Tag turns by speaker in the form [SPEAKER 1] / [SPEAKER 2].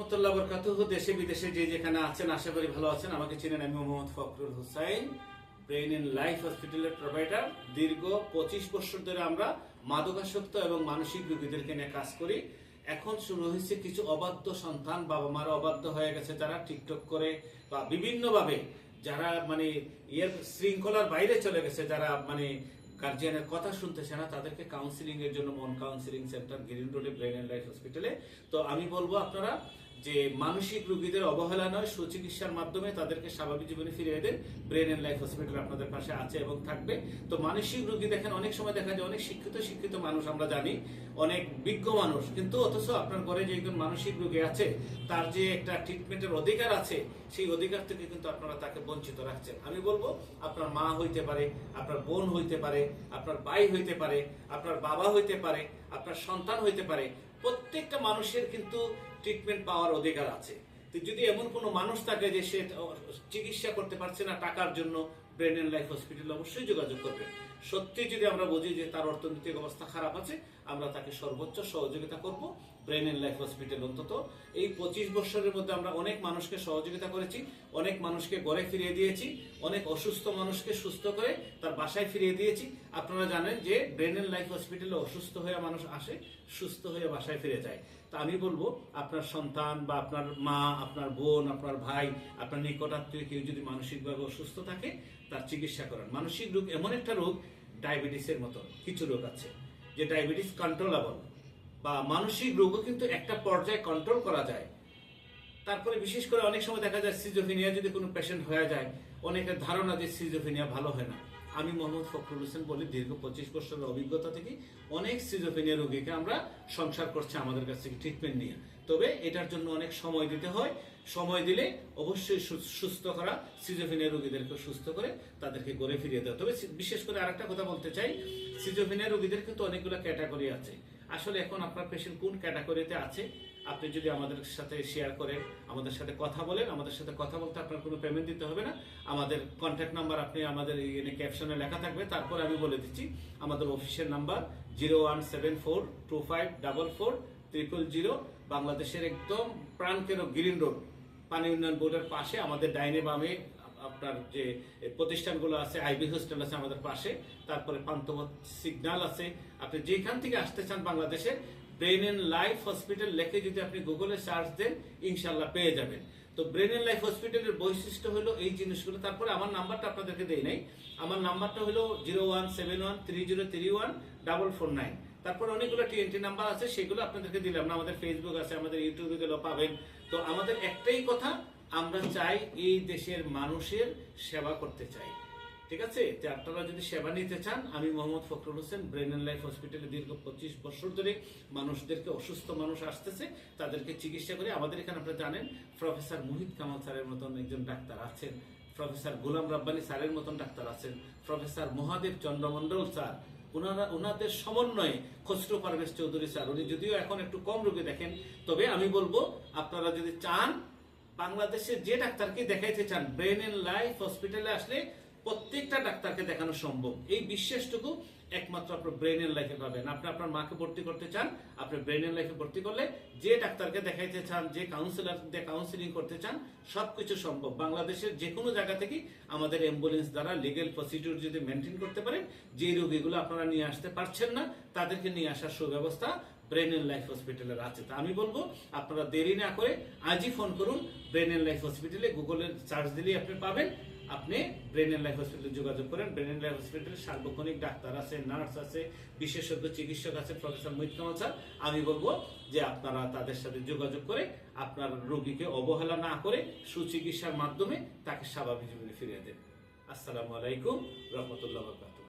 [SPEAKER 1] রহমতুল্লাহ বরকাতুহু। দেশে বিদেশে যে যেখানে আছেন আশা করি ভালো আছেন। আমাকে চিনেন, আমি Mohammad Fakhrul Hussain, brain and life হসপিটালের প্রোভাইডার। দীর্ঘ 25 বছর ধরে আমরা মাদকাসক্ত এবং মানসিক রোগীদেরকে নিয়ে কাজ করি। এখন শুরু হয়েছে কিছু অবাধ্য সন্তান, বাবা মারা অবাধ্য হয়ে গেছে, যারা টিকটক করে বা বিভিন্নভাবে যারা শৃঙ্খলার বাইরে চলে গেছে, যারা গার্জিয়ানের কথা শুনতেছে না, তাদেরকে কাউন্সিলিং এর জন্য মন কাউন্সিলিং সেন্টার, গ্রিন রোডে, ব্রেন এন্ড লাইফ হসপিটালে। তো আমি বলবো আপনারা যে মানসিক রোগীদের অবহেলা নয়, সুচিকিৎসার মাধ্যমে তাদেরকে স্বাভাবিক জীবনে ফিরিয়ে দেন। ব্রেন এন্ড লাইফ হসপিটাল আপনাদের পাশে আছে এবং থাকবে। তো মানসিক রোগী দেখেন, অনেক সময় দেখা যায় অনেক শিক্ষিত মানুষ আমরা জানি, অনেক বিজ্ঞ মানুষ, কিন্তু অথচ আপনার ঘরে যে একজন মানসিক রোগী আছে, তার যে একটা ট্রিটমেন্টের অধিকার আছে, সেই অধিকার থেকে কিন্তু আপনারা তাকে বঞ্চিত রাখছেন। আমি বলবো আপনার মা হইতে পারে, আপনার বোন হইতে পারে, আপনার ভাই হইতে পারে, আপনার বাবা হইতে পারে, আপনার সন্তান হইতে পারে, প্রত্যেকটা মানুষের কিন্তু ট্রিটমেন্ট পাওয়ার অধিকার আছে। তো যদি এমন কোনো মানুষ থাকে যে সে চিকিৎসা করতে পারছে না টাকার জন্য, ব্রেন এন্ড লাইফ হসপিটালে অবশ্যই যোগাযোগ করবে। সত্যি যদি আমরা বুঝি যে তার অর্থনৈতিক অবস্থা খারাপ আছে, আমরা তাকে সর্বোচ্চ সহযোগিতা করব। ব্রেন এন্ড লাইফ হসপিটাল অন্তত এই 25 বছরের মধ্যে আমরা অনেক মানুষকে সহযোগিতা করেছি, অনেক মানুষকে ঘরে ফিরিয়ে দিয়েছি, অনেক অসুস্থ মানুষকে সুস্থ করে তার বাসায় ফিরিয়ে দিয়েছি। আপনারা জানেন যে ব্রেন এন্ড লাইফ হসপিটালে অসুস্থ হয়ে মানুষ আসে, সুস্থ হয়ে বাসায় ফিরে যায়। তা আমি বলবো আপনার সন্তান বা আপনার মা, আপনার বোন, আপনার ভাই, আপনার নিকটাত্মীয় কেউ যদি মানসিকভাবে অসুস্থ থাকে, তার চিকিৎসা করেন। মানসিক রোগ এমন একটা রোগ, ডায়াবেটিসের মতো কিছু রোগ আছে যে ডায়াবেটিস কন্ট্রোলেবল, বা মানসিক রোগও কিন্তু একটা পর্যায়ে কন্ট্রোল করা যায়। তারপরে বিশেষ করে অনেক সময় দেখা যায় সিজোফ্রেনিয়া যদি কোনো পেশেন্ট হয়ে যায়, অনেকের ধারণা যে সিজোফ্রেনিয়া ভালো হয় না। আমি মোহাম্মদ ফখরুল হোসেন বলি, দীর্ঘ 25 বছরের অভিজ্ঞতা থেকে অনেক সিজোফ্রেনিয়া রোগীকে আমরা সংসার করছি আমাদের কাছ থেকে ট্রিটমেন্ট নিয়ে। তবে এটার জন্য অনেক সময় দিতে হয়। সময় দিলে অবশ্যই সুস্থ করা, সিজোফ্রেনিয়া রোগীদেরকে সুস্থ করে তাদেরকে গড়ে ফিরিয়ে দেওয়া। তবে বিশেষ করে আরেকটা কথা বলতে চাই, সিজোফ্রেনিয়া রোগীদের কিন্তু অনেকগুলো ক্যাটাগরি আছে। আসলে এখন আপনার পেশেন্ট কোন ক্যাটাগরিতে আছে, আপনি যদি আমাদের সাথে শেয়ার করেন, আমাদের সাথে কথা বলেন, আমাদের সাথে কথা বলতে আপনার কোনো পেমেন্ট দিতে হবে না। আমাদের কন্ট্যাক্ট নাম্বার আপনি আমাদের ক্যাপশনে লেখা থাকবে, তারপর আমি বলে দিচ্ছি। আমাদের অফিসের নাম্বার 017425444000। বাংলাদেশের একদম প্রাণকেন্দ্র গ্রিন রোড, পানি উন্নয়ন বোর্ডের পাশে, আমাদের ডাইনে বামে আপনার যে প্রতিষ্ঠানগুলো আছে, আইবি হোস্টেল আছে আমাদের পাশে, তারপরে পান্তপথ সিগন্যাল আছে। আপনি যেখান থেকে আসতে চান বাংলাদেশে, ব্রেন এন্ড লাইফ হসপিটাল লেখে যদি আপনি গুগলে সার্চ দেন, ইনশাল্লাহ পেয়ে যাবেন। তো ব্রেন এন্ড লাইফ হসপিটালের বৈশিষ্ট্য হলো এই জিনিসগুলো। তারপরে আমার নাম্বারটা আপনাদেরকে দেই নাই, আমার নাম্বারটা হলো 0171303449। তারপর অনেকগুলো টিএনটি নাম্বার আছে, সেগুলো আপনাদেরকে দিলাম না। আমাদের ফেসবুক আছে, আমাদের ইউটিউবে গেলেও পাবেন। তো আমাদের একটাই কথা, আমরা চাই এই দেশের মানুষের সেবা করতে চাই। ঠিক আছে? আপনারা যদি সেবা নিতে চান, আমি Mohammad Fakhrul Hossain, brain and life হসপিটালে দীর্ঘ 25 বছর ধরে মানুষদেরকে, অসুস্থ মানুষ আসতেছে, তাদেরকে চিকিৎসা করে। আমাদের এখানে আপনারা জানেন প্রফেসর মুহিত কামাল স্যারের মতন একজন ডাক্তার আছেন, প্রফেসর গোলাম রাব্বানী স্যারের মতন ডাক্তার আছেন, প্রফেসর মহাদেব চন্দ্রমন্ডল স্যার, ওনাদের সমন্বয়ে খসরু পারভেজ চৌধুরী স্যার, উনি যদিও এখন একটু কম রোগী দেখেন। তবে আমি বলবো আপনারা যদি চান, বাংলাদেশে যে ডাক্তারকে দেখাইতে চান, ব্রেন এন্ড লাইফ হসপিটালে আসলে প্রত্যেকটা ডাক্তারকে দেখানো সম্ভব। এই বিশ্বাসটুকু একমাত্র আপনার ব্রেন এন্ড লাইফে পাবেন। আপনি আপনার মাকে ভর্তি করতে চান, আপনি ব্রেন এন্ড লাইফে ভর্তি করলে যে ডাক্তারকে দেখাইতে চান, যে কাউন্সিলর দিয়ে কাউন্সিলিং করতে চান, সবকিছু সম্ভব। বাংলাদেশের যে কোনো জায়গা থেকে আমাদের অ্যাম্বুলেন্স দ্বারা লিগেল প্রসিডিউর যদি মেনটেন করতে পারেন, যে রোগীগুলো আপনারা নিয়ে আসতে পারছেন না, তাদেরকে নিয়ে আসার সুব্যবস্থা ব্রেন এন্ড লাইফ হসপিটালের আছে। তা আমি বলবো আপনারা দেরি না করে আজই ফোন করুন ব্রেন এন্ড লাইফ হসপিটালে। গুগলের সার্চ দিলেই আপনি পাবেন। আপনি ব্রেন এন্ড লাইফ হসপিটালে যোগাযোগ করেন। ব্রেন এন্ড লাইফ হসপিটালে সার্বক্ষণিক ডাক্তার আছে, নার্স আছে, বিশেষজ্ঞ চিকিৎসক আছে, প্রফেসর মুহিত কামাল স্যার। আমি বলবো যে আপনারা তাদের সাথে যোগাযোগ করে আপনার রোগীকে অবহেলা না করে সুচিকিৎসার মাধ্যমে তাকে স্বাভাবিক জীবনে ফিরিয়ে দেন। আসসালামু আলাইকুম রহমতুল্লাহ।